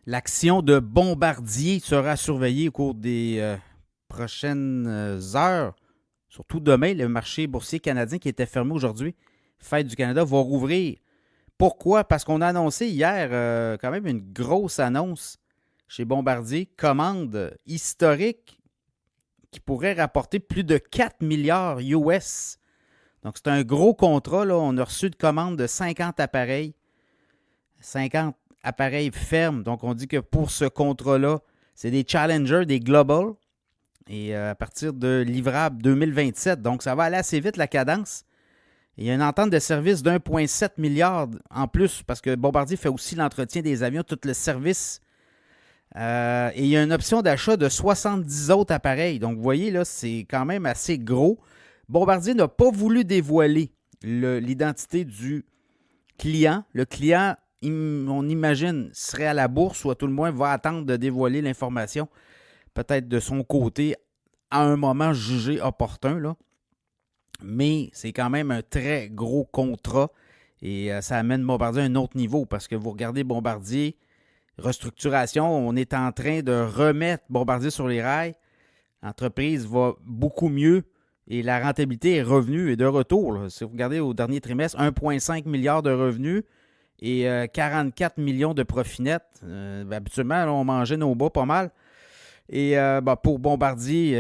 L'action de Bombardier sera surveillée au cours des prochaines heures. Surtout demain, le marché boursier canadien qui était fermé aujourd'hui, Fête du Canada, va rouvrir. Pourquoi? Parce qu'on a annoncé hier quand même une grosse annonce chez Bombardier, commande historique qui pourrait rapporter plus de 4 milliards US. Donc c'est un gros contrat, là. On a reçu de commandes de 50 appareils. 50 appareils fermes. Donc on dit que pour ce contrat-là, c'est des Challenger, des Global. Et à partir de livrable 2027. Donc ça va aller assez vite la cadence. Il y a une entente de service d'1,7 milliard en plus parce que Bombardier fait aussi l'entretien des avions, tout le service. Et il y a une option d'achat de 70 autres appareils. Donc, vous voyez, là, c'est quand même assez gros. Bombardier n'a pas voulu dévoiler l'identité du client. Le client, on imagine, serait à la bourse ou à tout le moins va attendre de dévoiler l'information, peut-être de son côté, à un moment jugé opportun, là. Mais c'est quand même un très gros contrat et ça amène Bombardier à un autre niveau parce que vous regardez Bombardier, restructuration, on est en train de remettre Bombardier sur les rails. L'entreprise va beaucoup mieux et la rentabilité est revenue et de retour, là. Si vous regardez au dernier trimestre, 1,5 milliard de revenus et 44 millions de profit net. Habituellement, là, on mangeait nos bas pas mal. Et pour Bombardier,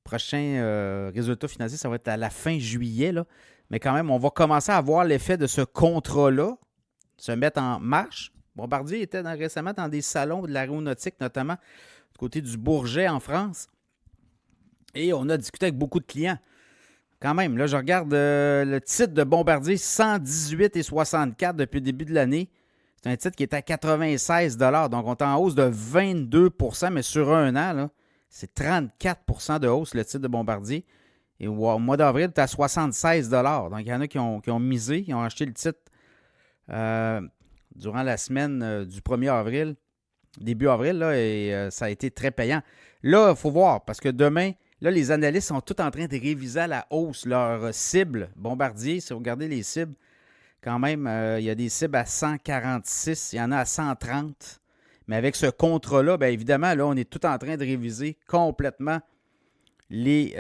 prochain résultat financier, ça va être à la fin juillet, là. Mais quand même, on va commencer à voir l'effet de ce contrat-là se mettre en marche. Bombardier était récemment dans des salons de l'aéronautique, notamment du côté du Bourget en France. Et on a discuté avec beaucoup de clients. Quand même, là, je regarde le titre de Bombardier, 118,64 depuis le début de l'année. C'est un titre qui est à 96 $. Donc, on est en hausse de 22 %, mais sur un an, là, c'est 34 % de hausse, le titre de Bombardier. Et au mois d'avril, tu es à 76 $. Donc, il y en a qui ont misé, qui ont acheté le titre durant la semaine du 1er avril, début avril, là, et ça a été très payant. Là, il faut voir, parce que demain, là, les analystes sont tous en train de réviser à la hausse leur cible. Bombardier, si vous regardez les cibles, quand même, il y a des cibles à 146, il y en a à 130. Mais avec ce contrat-là, bien évidemment, là, on est tout en train de réviser complètement les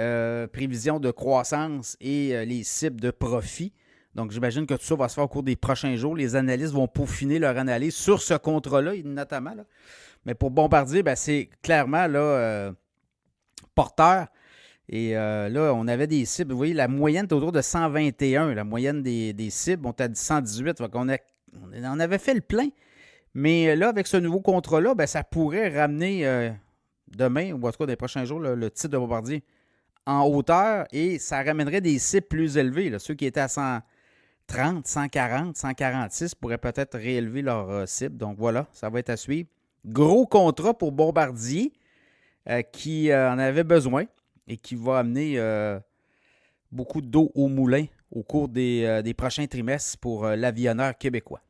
prévisions de croissance et les cibles de profit. Donc, j'imagine que tout ça va se faire au cours des prochains jours. Les analystes vont peaufiner leur analyse sur ce contrat-là, notamment. Là. Mais pour Bombardier, ben, c'est clairement là, porteur. Et là, on avait des cibles. Vous voyez, la moyenne est autour de 121. La moyenne des cibles, on était à 118. Donc on avait fait le plein. Mais là, avec ce nouveau contrat-là, ben, ça pourrait ramener demain, ou en tout cas dans les prochains jours, le titre de Bombardier en hauteur et ça ramènerait des cibles plus élevées. Là. Ceux qui étaient à 130, 140, 146 pourraient peut-être réélever leur cible. Donc voilà, ça va être à suivre. Gros contrat pour Bombardier qui en avait besoin et qui va amener beaucoup d'eau au moulin au cours des prochains trimestres pour l'avionneur québécois.